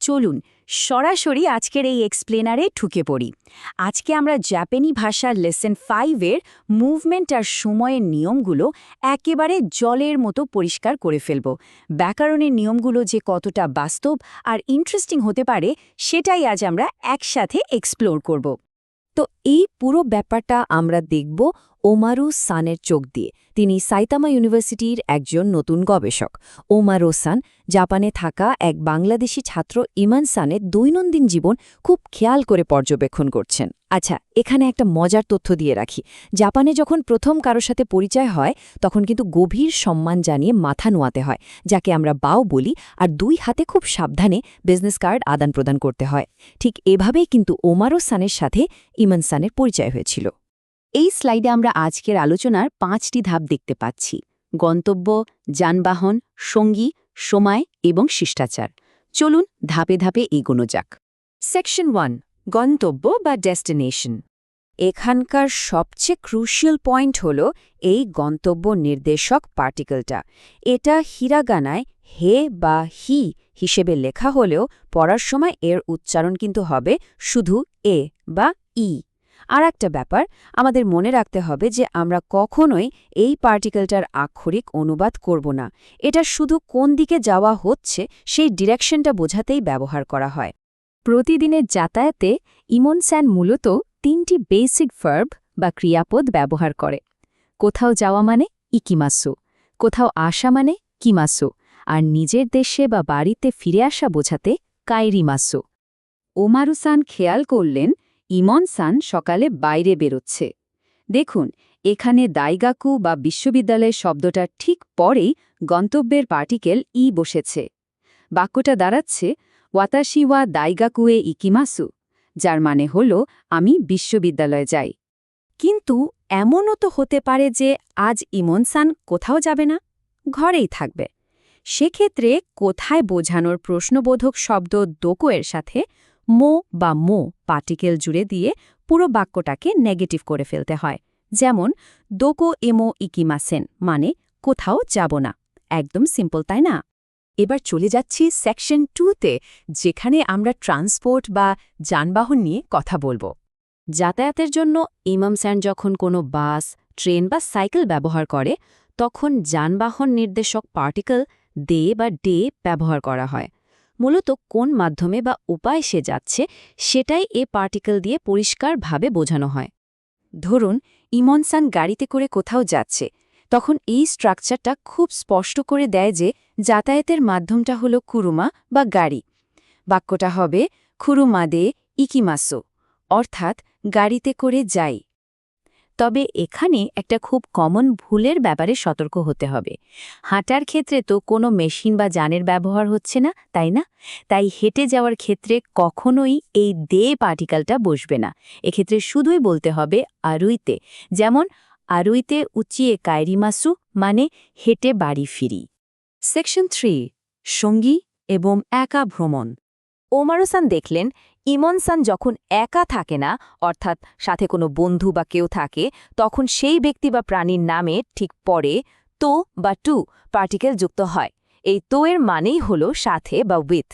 চলুন সরাসরি আজকের এই এক্সপ্লেনারে ঢুকে পড়ি। আজকে আমরা জাপানি ভাষার লেসন 5-এর মুভমেন্ট আর সময়ের নিয়মগুলো একেবারে জলের মতো পরিষ্কার করে ফেলব। ব্যাকরণের নিয়মগুলো যে কতটা বাস্তব আর ইন্টারেস্টিং হতে পারে সেটাই আজ আমরা একসাথে এক্সপ্লোর করব। তো এই পুরো ব্যাপারটা আমরা দেখব ওমারু সানের চোখ দিয়ে। তিনি সাইতামা ইউনিভার্সিটির একজন নতুন গবেষক। ওমারু সান জাপানে থাকা এক বাংলাদেশি ছাত্র ইমান সানের দৈনন্দিন জীবন খুব খেয়াল করে পর্যবেক্ষণ করছেন। আচ্ছা, এখানে একটা মজার তথ্য দিয়ে রাখি। জাপানে যখন প্রথম কারো সাথে পরিচয় হয় তখন কিন্তু গভীর সম্মান জানিয়ে মাথা নোয়াতে হয়, যাকে আমরা বাও বলি, আর দুই হাতে খুব সাবধানে বিজনেস কার্ড আদান প্রদান করতে হয়। ঠিক এভাবেই কিন্তু ওমারু সানের সাথে ইমান সানের পরিচয় হয়েছিল। এই স্লাইডে আমরা আজকের আলোচনার 5টি ধাপ দেখতে পাচ্ছি: গন্তব্য, যানবাহন, সঙ্গী, সময় এবং শিষ্টাচার। চলুন ধাপে ধাপে এগোনো যাক। সেকশন 1, গন্তব্য বা ডেস্টিনেশন। এখানকার সবচেয়ে ক্রুশিয়াল পয়েন্ট হল এই গন্তব্য নির্দেশক পার্টিকেলটা। এটা হিরাগানায় হে বা হি হিসেবে লেখা হলেও পড়ার সময় এর উচ্চারণ কিন্তু হবে শুধু এ বা ই। আর একটা ব্যাপার আমাদের মনে রাখতে হবে যে আমরা কখনোই এই পার্টিকেলটার আক্ষরিক অনুবাদ করব না। এটা শুধু কোন দিকে যাওয়া হচ্ছে সেই ডিরেকশনটা বোঝাতেই ব্যবহার করা হয়। প্রতিদিনের যাতায়াতে ইমন স্যান মূলত 3টি বেসিক ভার্ব বা ক্রিয়াপদ ব্যবহার করে। কোথাও যাওয়া মানে ইকিমাসু, কোথাও আসা মানে কিমাসু, আর নিজের দেশে বা বাড়িতে ফিরে আসা বোঝাতে কাইরিমাসু। ওমারু সান খেয়াল করলেন ইমন সান সকালে বাইরে বেরোচ্ছে। দেখুন, এখানে দাইগাকু বা বিশ্ববিদ্যালয়ের শব্দটার ঠিক পরেই গন্তব্যের পার্টিকেল ই বসেছে। বাক্যটা দাঁড়াচ্ছে ওয়াতাশি ওয়া দাইগাকুয়ে ইকিমাসু, যার মানে হল আমি বিশ্ববিদ্যালয়ে যাই। কিন্তু এমনও তো হতে পারে যে আজ ইমন সান কোথাও যাবে না, ঘরেই থাকবে। সেক্ষেত্রে কোথায় বোঝানোর প্রশ্নবোধক শব্দ দোকোয়ের সাথে মো বা মো পার্টিকেল জুড়ে দিয়ে পুরো বাক্যটাকে নেগেটিভ করে ফেলতে হয়। যেমন দোকো এমো ইকিমাসেন মানে কোথাও যাব না। একদম সিম্পল, তাই না? এবার চলে যাচ্ছি সেকশন 2-তে, যেখানে আমরা ট্রান্সপোর্ট বা যানবাহন নিয়ে কথা বলবো। যাতায়াতের জন্য ইমাম স্যান যখন কোনো বাস, ট্রেন বা সাইকেল ব্যবহার করে তখন যানবাহন নির্দেশক পার্টিকেল দে বা ডে ব্যবহার করা হয়। মূলত কোন মাধ্যমে বা উপায় সে যাচ্ছে সেটাই এ পার্টিকেল দিয়ে পরিষ্কারভাবে বোঝানো হয়। ধরুন ইমন সান গাড়িতে করে কোথাও যাচ্ছে, তখন এই স্ট্রাকচারটা খুব স্পষ্ট করে দেয় যে যাতায়াতের মাধ্যমটা হলো কুরুমা বা গাড়ি। বাক্যটা হবে খুরুমা দে ইকিমাসো, অর্থাৎ গাড়িতে করে যাই। তবে এখানে একটা খুব কমন ভুলের ব্যাপারে সতর্ক হতে হবে। হাঁটার ক্ষেত্রে তো কোনো মেশিন বা যানের ব্যবহার হচ্ছে না, তাই না? তাই হেঁটে যাওয়ার ক্ষেত্রে কখনোই এই দে পার্টিকেলটা বসবে না। এক্ষেত্রে শুধুই বলতে হবে আরুইতে, যেমন আরুইতে উচিয়ে কাইরিমাসু মানে হেঁটে বাড়ি ফিরি। সেকশন 3, সঙ্গী এবং একা ভ্রমণ। ওমারু সান দেখলেন ইমন সান যখন একা থাকে না, অর্থাৎ সাথে কোনো বন্ধু বা কেউ থাকে, তখন সেই ব্যক্তি বা প্রাণীর নামে ঠিক পরে তো বা টু পার্টিকেল যুক্ত হয়। এই তো এর মানেই হল সাথে বা উইথ।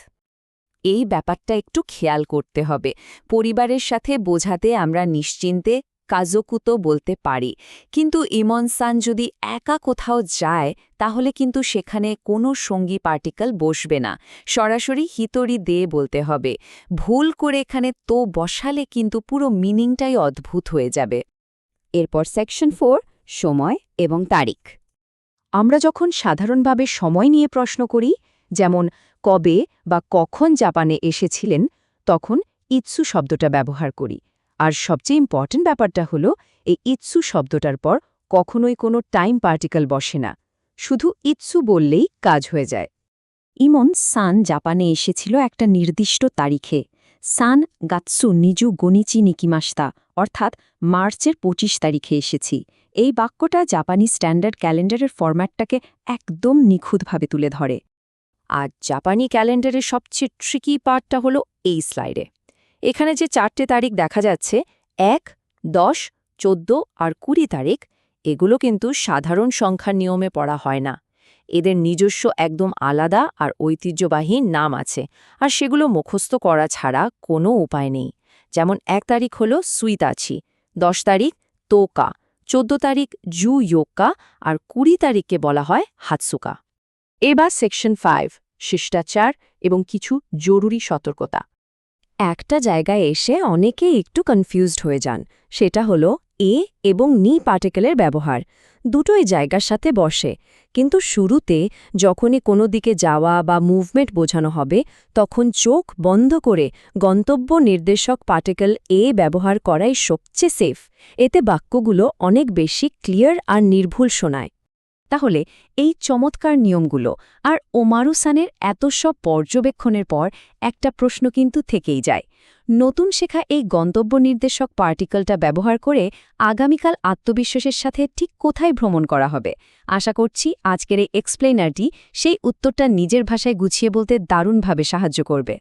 এই ব্যাপারটা একটু খেয়াল করতে হবে। পরিবারের সাথে বোঝাতে আমরা নিশ্চিন্তে কাজকুতো বলতে পারি, কিন্তু ইমন সান যদি একা কোথাও যায় তাহলে কিন্তু সেখানে কোনো সঙ্গী পার্টিকেল বসবে না, সরাসরি হিতরি দে বলতে হবে। ভুল করে এখানে তো বসালে কিন্তু পুরো মিনিংটাই অদ্ভুত হয়ে যাবে। এরপর সেকশন 4, সময় এবং তারিখ। আমরা যখন সাধারণভাবে সময় নিয়ে প্রশ্ন করি, যেমন কবে বা কখন জাপানে এসেছিলেন, তখন ইৎসু শব্দটা ব্যবহার করি। আর সবচেয়ে ইম্পর্ট্যান্ট ব্যাপারটা হলো এই ইৎসু শব্দটার পর কখনোই কোনো টাইম পার্টিকেল বসে না, শুধু ইৎসু বললেই কাজ হয়ে যায়। ইমন সান জাপানে এসেছিল একটা নির্দিষ্ট তারিখে। সান গাৎসু নিজু গনিচি নিকিমাস্তা, অর্থাৎ মার্চের 25 তারিখে এসেছি। এই বাক্যটা জাপানি স্ট্যান্ডার্ড ক্যালেন্ডারের ফরম্যাটটাকে একদম নিখুঁতভাবে তুলে ধরে। আর জাপানি ক্যালেন্ডারের সবচেয়ে ট্রিকি পার্টটা হলো এই স্লাইডে। এখানে যে 4টে তারিখ দেখা যাচ্ছে, 1, 10, 14 আর 20 তারিখ, এগুলো কিন্তু সাধারণ সংখ্যার নিয়মে পড়া হয় না। এদের নিজস্ব একদম আলাদা আর ঐতিহ্যবাহী নাম আছে, আর সেগুলো মুখস্থ করা ছাড়া কোনো উপায় নেই। যেমন 1 তারিখ হল সুইতাছি, 10 তারিখ তোকা, 14 তারিখ জু ইয়োক্কা, আর 20 তারিখকে বলা হয় হাতসুকা। এবার সেকশন 5, শিষ্টাচার এবং কিছু জরুরি সতর্কতা। একটা জায়গায় এসে অনেকেই একটু কনফিউজড হয়ে যান, সেটা হলো এ এবং নি পার্টিকেলের ব্যবহার। দুটোই জায়গার সাথে বসে, কিন্তু শুরুতে যখনই কোনো দিকে যাওয়া বা মুভমেন্ট বোঝানো হবে তখন চোখ বন্ধ করে গন্তব্য নির্দেশক পার্টিকেল এ ব্যবহার করাই সবচেয়ে সেফ। এতে বাক্যগুলো অনেক বেশি ক্লিয়ার আর নির্ভুল শোনায়। তাহলে এই চমৎকার নিয়মগুলো আর ওমারুসানের এত সব পর্যবেক্ষণের পর একটা প্রশ্ন কিন্তু থেকেই যায়। নতুন শেখা এই গন্তব্য নির্দেশক পার্টিকেলটা ব্যবহার করে আগামীকাল আত্মবিশ্বাসের সাথে ঠিক কোথায় ভ্রমণ করা হবে? আশা করছি আজকের এই এক্সপ্লেনারটি সেই উত্তরটা নিজের ভাষায় গুছিয়ে বলতে দারুণভাবে সাহায্য করবে।